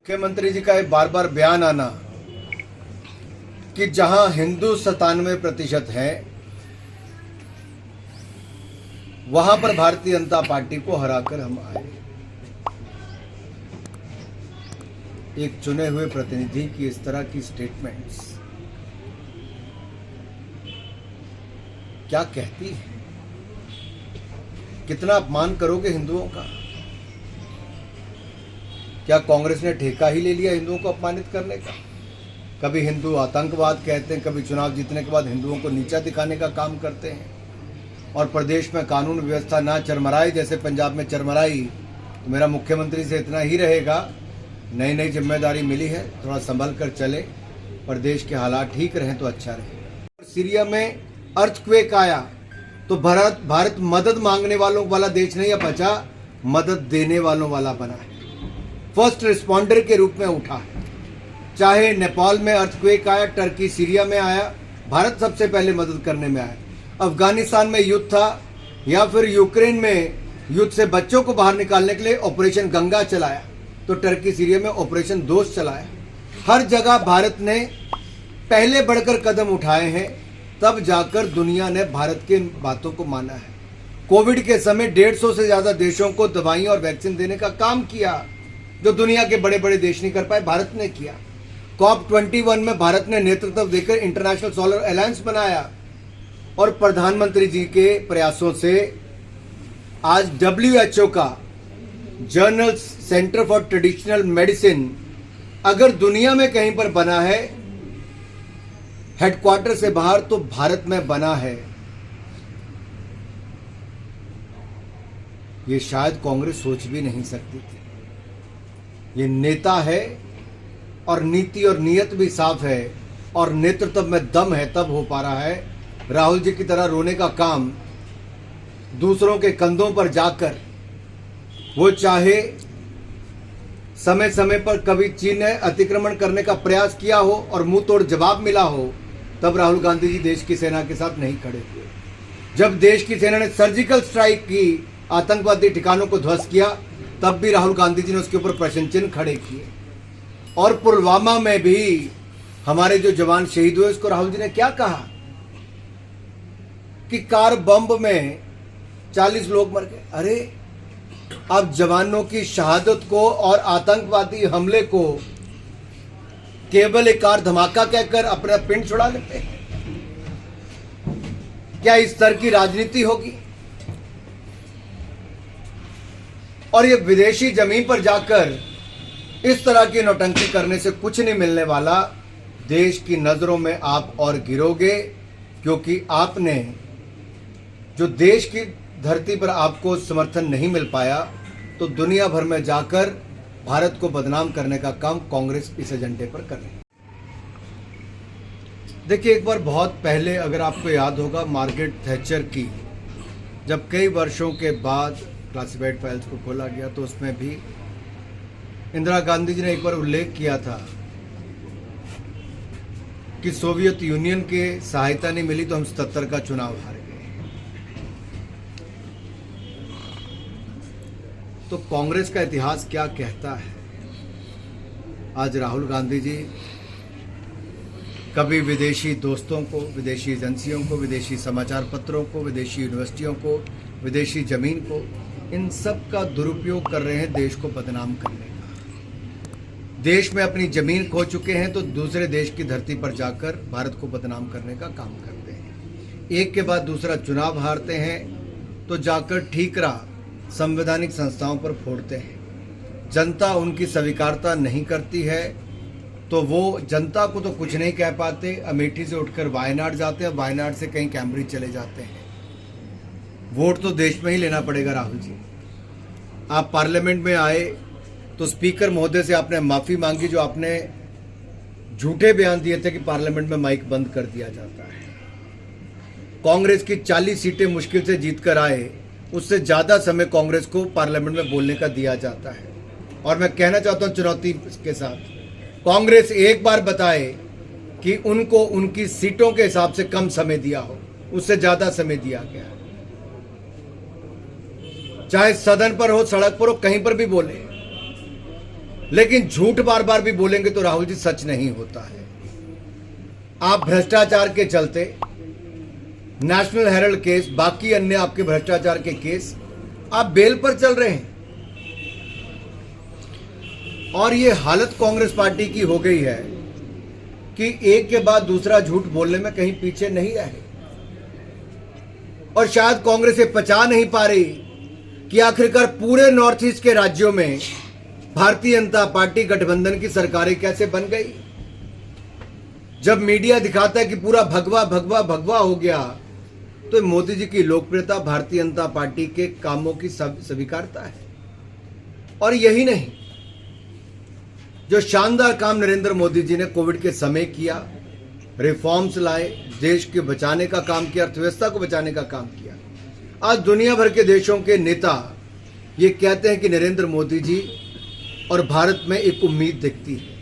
मुख्यमंत्री जी का एक बार बार बयान आना कि जहां हिंदू 97% है वहां पर भारतीय जनता पार्टी को हराकर हम आए। एक चुने हुए प्रतिनिधि की इस तरह की स्टेटमेंट्स क्या कहती है? कितना अपमान करोगे हिंदुओं का? क्या कांग्रेस ने ठेका ही ले लिया हिंदुओं को अपमानित करने का? कभी हिंदू आतंकवाद कहते हैं, कभी चुनाव जीतने के बाद हिंदुओं को नीचा दिखाने का काम करते हैं, और प्रदेश में कानून व्यवस्था ना चरमराई जैसे पंजाब में चरमराई। तो मेरा मुख्यमंत्री से इतना ही रहेगा, नई नई जिम्मेदारी मिली है, थोड़ा संभल कर चले, प्रदेश के हालात ठीक रहें तो अच्छा रहे। सीरिया में अर्थक्वेक आया तो भारत मदद मांगने वालों वाला देश नहीं बचा, मदद देने वालों वाला बना है, फर्स्ट रिस्पॉन्डर के रूप में उठा है। चाहे नेपाल में अर्थक्वेक आया, टर्की सीरिया में आया, भारत सबसे पहले मदद करने में आया। अफगानिस्तान में युद्ध था या फिर यूक्रेन में युद्ध से बच्चों को बाहर निकालने के लिए ऑपरेशन गंगा चलाया, तो टर्की सीरिया में ऑपरेशन दोस्त चलाया। हर जगह भारत ने पहले बढ़कर कदम उठाए हैं, तब जाकर दुनिया ने भारत की बातों को माना है। कोविड के समय 150 से ज्यादा देशों को दवाइयां और वैक्सीन देने का काम किया, जो दुनिया के बड़े बड़े देश नहीं कर पाए, भारत ने किया। COP21 में भारत ने नेतृत्व देकर इंटरनेशनल सोलर अलायंस बनाया, और प्रधानमंत्री जी के प्रयासों से आज WHO का journal centre for traditional medicine अगर दुनिया में कहीं पर बना है हेडक्वार्टर से बाहर, तो भारत में बना है। ये शायद कांग्रेस सोच भी नहीं सकती थी। ये नेता है और नीति और नियत भी साफ है और नेतृत्व में दम है, तब हो पा रहा है। राहुल जी की तरह रोने का काम दूसरों के कंधों पर जाकर, वो चाहे समय समय पर कभी चीन ने अतिक्रमण करने का प्रयास किया हो और मुंह तोड़ जवाब मिला हो, तब राहुल गांधी जी देश की सेना के साथ नहीं खड़े हुए। जब देश की सेना ने सर्जिकल स्ट्राइक की, आतंकवादी ठिकानों को ध्वस्त किया, तब भी राहुल गांधी जी ने उसके ऊपर प्रश्न चिन्ह खड़े किए। और पुलवामा में भी हमारे जो जवान शहीद हुए, उसको राहुल जी ने क्या कहा कि कार बम में 40 लोग मर गए। अरे अब जवानों की शहादत को और आतंकवादी हमले को केवल एक कार धमाका कहकर अपना पिंड छुड़ा लेते हैं? क्या इस स्तर की राजनीति होगी? और ये विदेशी जमीन पर जाकर इस तरह की नौटंकी करने से कुछ नहीं मिलने वाला। देश की नजरों में आप और गिरोगे, क्योंकि आपने जो देश की धरती पर आपको समर्थन नहीं मिल पाया, तो दुनिया भर में जाकर भारत को बदनाम करने का काम कांग्रेस इस एजेंडे पर कर रही है। देखिए, एक बार बहुत पहले अगर आपको याद होगा, मार्गरेट थैचर की जब कई वर्षों के बाद क्लासिफाइड फाइल्स को खोला गया, तो उसमें भी इंदिरा गांधी जी ने एक बार उल्लेख किया था कि सोवियत यूनियन के सहायता नहीं मिली तो हम 77 का चुनाव हार गए। तो कांग्रेस का इतिहास क्या कहता है? आज राहुल गांधी जी कभी विदेशी दोस्तों को, विदेशी एजेंसियों को, विदेशी समाचार पत्रों को, विदेशी यूनिवर्सिटियों को, विदेशी जमीन को, इन सब का दुरुपयोग कर रहे हैं देश को बदनाम करने का। देश में अपनी जमीन खो चुके हैं तो दूसरे देश की धरती पर जाकर भारत को बदनाम करने का काम करते हैं। एक के बाद दूसरा चुनाव हारते हैं तो जाकर ठीकरा संवैधानिक संस्थाओं पर फोड़ते हैं। जनता उनकी स्वीकारता नहीं करती है तो वो जनता को तो कुछ नहीं कह पाते, अमेठी से उठकर वायनाड जाते हैं, वायनाड से कहीं कैम्ब्रिज चले जाते हैं। वोट तो देश में ही लेना पड़ेगा। राहुल जी, आप पार्लियामेंट में आए तो स्पीकर महोदय से आपने माफी मांगी, जो आपने झूठे बयान दिए थे कि पार्लियामेंट में माइक बंद कर दिया जाता है। कांग्रेस की 40 सीटें मुश्किल से जीतकर आए, उससे ज्यादा समय कांग्रेस को पार्लियामेंट में बोलने का दिया जाता है। और मैं कहना चाहता हूं चुनौती के साथ, कांग्रेस एक बार बताए कि उनको उनकी सीटों के हिसाब से कम समय दिया हो, उससे ज्यादा समय दिया गया। चाहे सदन पर हो, सड़क पर हो, कहीं पर भी बोले। लेकिन झूठ बार बार भी बोलेंगे तो राहुल जी सच नहीं होता है। आप भ्रष्टाचार के चलते नेशनल हेराल्ड केस, बाकी अन्य आपके भ्रष्टाचार के केस, आप बेल पर चल रहे हैं। और ये हालत कांग्रेस पार्टी की हो गई है कि एक के बाद दूसरा झूठ बोलने में कहीं पीछे नहीं रहे। और शायद कांग्रेस ये पचा नहीं पा रही कि आखिरकार पूरे नॉर्थ ईस्ट के राज्यों में भारतीय जनता पार्टी गठबंधन की सरकारें कैसे बन गई। जब मीडिया दिखाता है कि पूरा भगवा भगवा भगवा हो गया, तो मोदी जी की लोकप्रियता भारतीय जनता पार्टी के कामों की स्वीकारता है। और यही नहीं, जो शानदार काम नरेंद्र मोदी जी ने कोविड के समय किया, रिफॉर्म्स लाए, देश के बचाने का काम किया, अर्थव्यवस्था को बचाने का काम किया। आज दुनिया भर के देशों के नेता ये कहते हैं कि नरेंद्र मोदी जी और भारत में एक उम्मीद दिखती है।